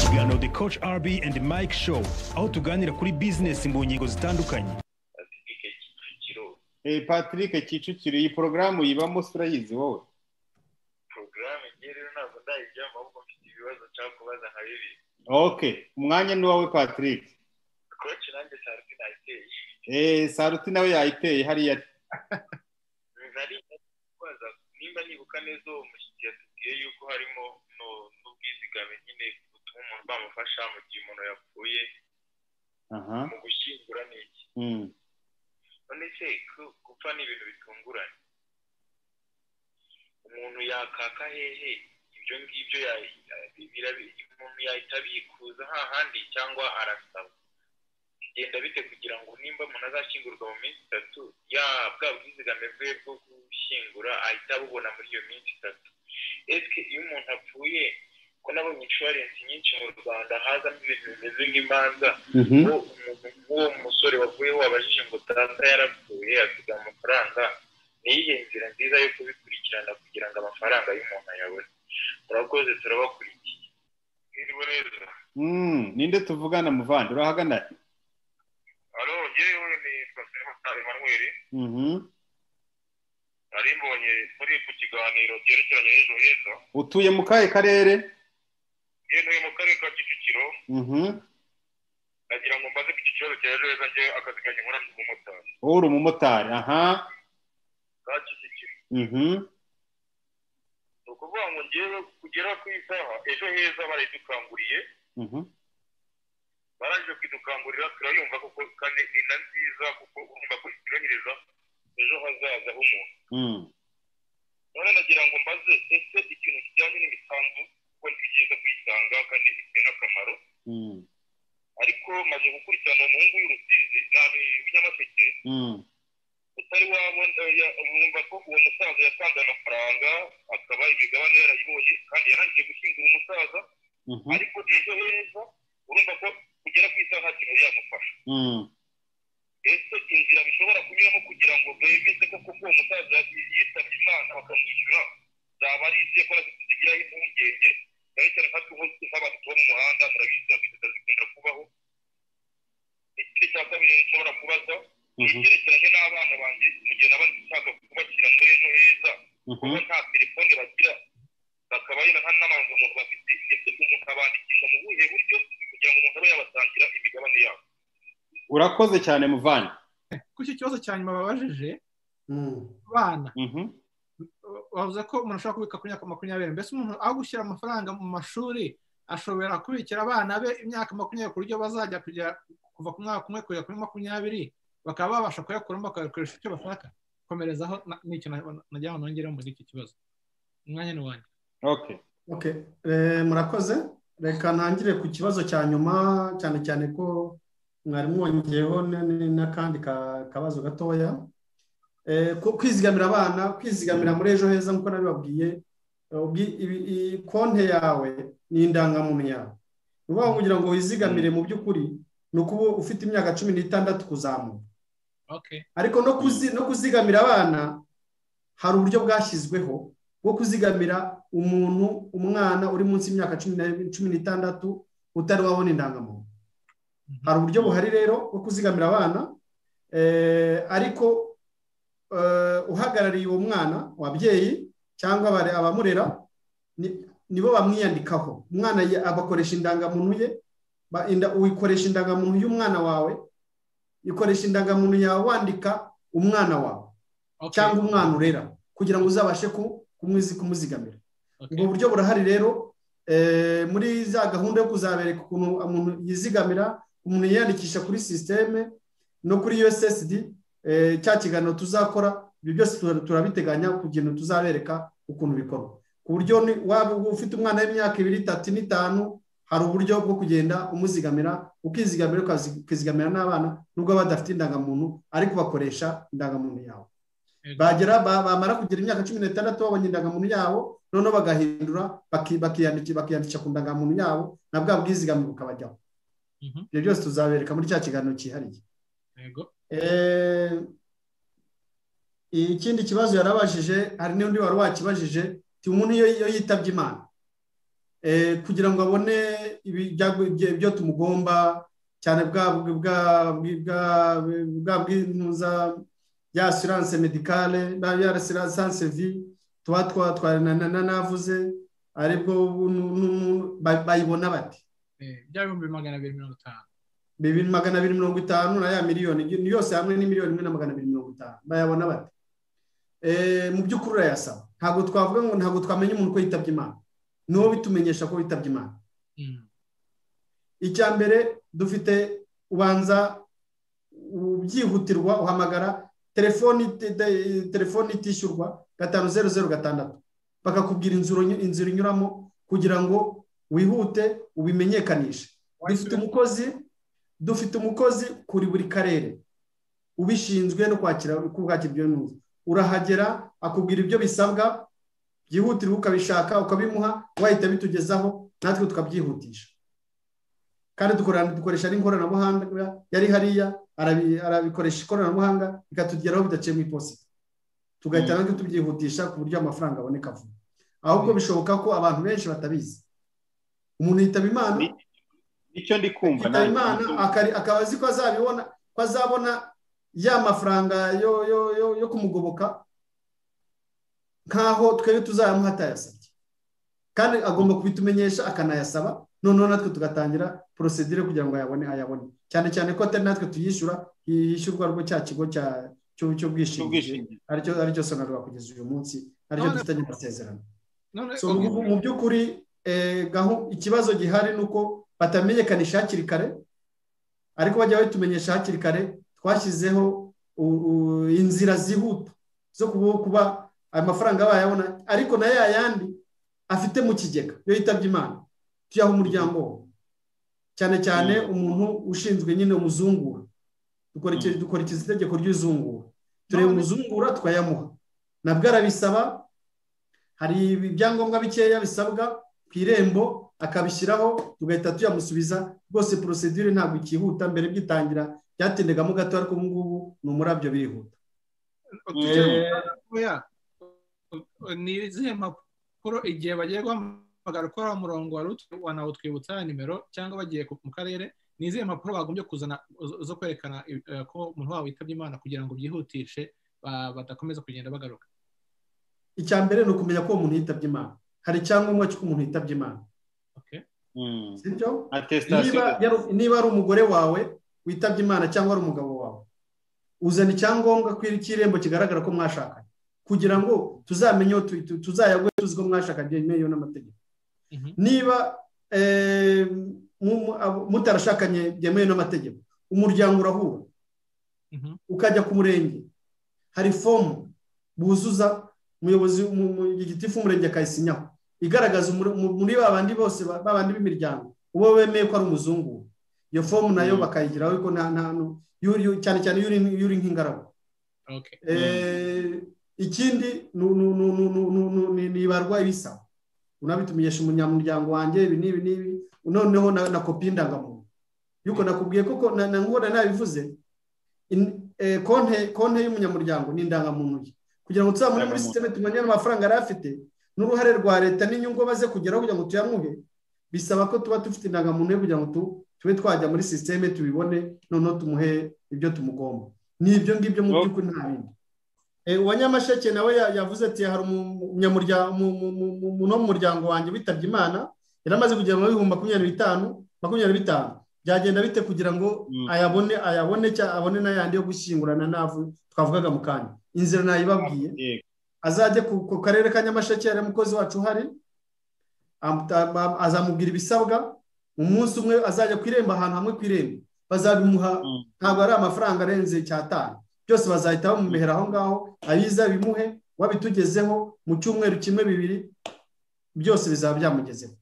ikiganiro The Coach RB and Mike Show aho tuganira kuri business mu ngingo zitandukanye. Patrick Kicukiro, iyi porogaramu yibamo urayizi wowe? Porogaramu rero ntabwo ndayijyamo ahubwo mfite ibibazo nshaka kubaza nka bibiri. Okay, umwanya ni wawe Patrick. Coach nanjye Saruti nayiteye. Saruti nawe yayiteye hariya. Nari kubaza nimba nibuka neza uwo mushyitsi yatubwiye yuko harimo n'ubwizigame nyine gutuma umuntu bamufasha mu gihe umuntu yapfuye mu gushyingura n'iki. None se gupfa ni ibintu bitunguranye, umuntu yakaka hehe ibyo ngibyo umuntu yahita abikuza hahandi cyangwa arasaba bigenda bite kugira ngo nimba umuntu azashyingurwa mu minsi 3 bwa bwizigame bwe bwo gushyingura ahita abubona muri iyo minsi 3? Ese iyo umuntu apfuye ko nabonye insurance nyinshi mu Rwanda hazamo ibintu bimeze nk'imanza, uwo musore wavuyeho wabajije ngo data yarapfuye asiga amafaranga, niyihe nzira nziza yo kubikurikirana kugira ngo amafaranga y'umuntu ayabone? Murakoze, turabakurikiye. Iriwe neza. Ninde tuvugana muvandi, urahagana? Alo, yewe ni Pastor Emmanuel. Ari mbonye muri ku kiganiro cyerekeranye n'ejo heza. Utuye mu kahe karere? Ntuye mu karere ka Kicukiro. Nagira ngo mbaze iki kibazo cya ejo heza, njye akazi kanjye nkora mu mumotari. Uri umumotari? Ka Kicukiro. Ni ukuvuga ngo ngewe kugera ku isaha ejo heza barayidukanguriye. Barangije kwidukangurira turayumva kuko kandi ni na nziza kuko urumva ko iteganyiriza ejo hazaza h'umuntu. None nagira ngo mbaze ese ikintu kijyanye n'imisanzu ko ntigiye kuyitanga kandi ifite n'akamaro, ariko maze gukurikirana umuhungu w'Urusizi nabi w'Inyamaseke utari wabona wumva ko uwo musaza yatanze amafaranga akaba imigabane yarayibonye kandi yarangije gushyingura umusaza, ariko ejo heza urumva ko kugera ku isaha kintu yamufasha. Ese inzira bishobora kunyuramo kugira ngo bemeze ko uwo musaza yitabye Imana bakamwishyura zaba ari izihe ko zigiraho impungenge cyane cyane nk'abantu tuba mu muhanda murabizi akiteza zikunda kubaho. Ikindi cya kabiri nshobora kubaza icyerekeranye n'abana banjye mu gihe naba nshaka kubashyira muri ejo heza kuko nta telefone bagira, bakaba n'abantu umuntu bafite ese umuntu abandikisha mu buhe buryo kugira ngo umuntu abe yabatangira imigabane yabo? Urakoze cyane muvandi. Ku iki kibazo cya nyuma babajije abana, bavuze ko umuntu ashobora kubika ku myaka 20. Mbese umuntu aho gushyira amafaranga mu mashuri ashobora kubikira abana be imyaka 20 ku buryo bazajya kuva ku mwaka umwe kugera kuri 20 bakaba babasha kuyakuramo bakayakoresha icyo bashaka. Komerezaho n'icyo nagira ngo nongere muri iki kibazo. Umwanya ni wanjye. Okay. Murakoze. Reka ntangire ku kibazo cya nyuma, cyane cyane ko mwari mwongeyeho n'akandi kabazo gatoya. Kwizigamira abana, kwizigamira muri ejo heza nk'uko nabibabwiye, konte yawe ni indangamuntu yawe. Nubaho kugira ngo wizigamire mu by'ukuri ni ukuba ufite imyaka 16 kuzamuka. Ariko no kuzigamira abana hari uburyo bwashyizweho bwo kuzigamira umwana uri munsi y'imyaka 16 utari wabona indangamuntu. Hari uburyo buhari rero bwo kuzigamira abana, ariko uhagarariye uwo mwana wabyeyi cyangwa abamurera nibo bamwiyandikaho. Umwana abakoresha indangamuntu ye, uyikoresha indangamuntu y'umwana wawe, ikoresha indangamuntu yawe wandika umwana wawe cyangwa umwana urera kugira ngo uzabashe kumuzigamira. Ubwo buryo burahari rero muri za gahunda yo kuzabereka ukuntu umuntu yizigamira, umuntu yiyandikisha kuri systeme no kuri USSD. Cya kiganiro tuzakora ibyo byose turabiteganya kugira ngo tuzabereka ukuntu bikorwa, ku buryo waba ufite umwana w'imyaka 2, 3, 5 hari uburyo bwo kugenda umuzigamira, ukizigamira ukizigamira n'abana nubwo badafite indangamuntu ariko bakoresha indangamuntu yawe. Bamara kugira imyaka 16 babonye indangamuntu yabo, noneho bagahindura bakiyandikisha ku ndangamuntu yabo na bwa bwizigamire bukabajyaho. Ibyo byose tuzabereka muri cya kiganiro cyihariye. Ikindi kibazo yarabajije, hari n'undi wari wakibajije, umuntu iyo yitabye Imana kugira ngo abone ibyo tumugomba cyane bwa bw'intuza ya assurance médicale ya assurance vie navuze aribwo bayibona bati bya 250 250 na ya miliyoni yose hamwe ni miliyoni 1,250 bayabona bati mu by'ukuri urayasaba ntabwo twavuga ngo ntabwo twamenya umuntu ko yitabye Imana niwo bitumenyesha ko yitabye Imana. Icya mbere dufite ubanza ubyihutirwa uhamagara telefoni itishyurwa 5006 bakakubwira inzira inyuramo kugira ngo wihute ubimenyekanishe. Dufite umukozi kuri buri karere ubishinzwe no kwakira ibyo ntuza, urahagera akubwira ibyo bisabwa byihutirwa ukabishaka ukabimuha wahita bitugezaho natwe tukabyihutisha. Kandi dukoresha n'inkoranabuhanga yari hariya arabikoresha ikoranabuhanga bikatugeraho bidaciye mu iposita tugahita natwe tubyihutisha ku buryo amafaranga aboneka vuba. Ahubwo bishoboka ko abantu benshi batabizi umuntu yitaba Imana icyo ndi kumva yitaba Imana akaba azi ko azabona ya mafaranga yo kumugoboka nkaho twebwe tuzayamuha atayasabye, kandi agomba kubitumenyesha akanayasaba noneho natwe tugatangira procedure kugira ngo ayabone cyane cyane ko atari natwe tuyishyura yishyurwa rwo cya kigo cy'ubwishingizi aricyo Sonarwa kugeza uyu munsi aricyo dufitanye amasezerano. Mu by'ukuri ikibazo gihari nuko batamenyekanisha hakiri kare, ariko bajya babitumenyesha hakiri kare. Twashyizeho inzira zihuta zo kuba amafaranga bayabona, ariko na yandi afite mu kigega yo yitabye Imana tuyaha umuryango cyane cyane umuntu ushinzwe nyine umuzungura. Dukora itegeko ry'uzungura, tureba umuzungura twayamuha, nabwo arabisaba. Hari ibyangombwa bikeya bisabwa ku irembo akabishyiraho tugahita tuyamusubiza. Rwose procedure ntabwo ikihuta, mbere byitangira byatendegamo gato, ariko ubu ngubu ni umurabyo birihuta. Ni izihe mpapuro igihe bagiye guhamagara ukora umurongo wanawutwibutsa nimero cyangwa bagiye mu karere, ni izihe mpapuro bagombye kuzana zo kwerekana ko umuntu wabo yitabye Imana kugira ngo byihutishe badakomeza kugenda bagaruka? Icya mbere ni ukumenya ko umuntu yitabye Imana. Hari icyangombwa cy'uko umuntu yitabye Imana. Sibyo? Niba ari umugore wawe witabye Imana cyangwa ari umugabo wawe, uzana icyangombwa cy'irembo kigaragara ko mwashakanye kugira ngo tuzamenye tuzayagwe tuzi ko mwashakanye byemewe n'amategeko. Niba mutarashakanye byemewe n'amategeko, umuryango urahura ukajya ku murenge, hari fomu buzuza, umuyobozi gitifu umurenge akayisinyaho igaragaza muri babandi bose babandi b'imiryango ubo bemeye ko ari umuzungu. Iyo fomu nayo bakayigiraho, ariko cyane cyane yuri nk'ingaragu. Ikindi ni ibarwa ibisaba, unabitumenyesha umunyamuryango wanjye ibi n'ibi, noneho na kopi y'indangamuntu yuko nakubwiye koko nkora nabivuze. Konte y'umunyamuryango ni indangamuntu ye, kugira ngo tuzamure muri systeme tumenye amafaranga yari afite n'uruhare rwa leta n'inyungu baze kugeraho kugira ngo tuyamuhe. Bisaba ko tuba dufite indangamuntu ye kugira ngo tube twajya muri systeme tubibone, noneho tumuhe ibyo tumugomba. Ni ibyo ngibyo mu by'ukuri nta bindi. Uwa Nyamasheke nawe yavuze ati hari umuntu wo mu muryango wanjye witabye Imana, yaramaze kugera mu 2025 byagenda bite kugira ngo ayabone n'ayandi yo gushyingurana navu twavugaga mu kanya. Inzira nayibabwiye, azajye ku karere ka Nyamasheke, hari umukozi wacu uhari, azamubwira ibisabwa. Mu munsi umwe azajya ku irembo, ahantu hamwe ku irembo bazabimuha, ntabwo ari amafaranga arenze cyatanu, byose bazahita bamumehera aho ngaho, abiza bimuhe, wabitugezeho mu cyumweru kimwe bibiri byose bizaba byamugezeho.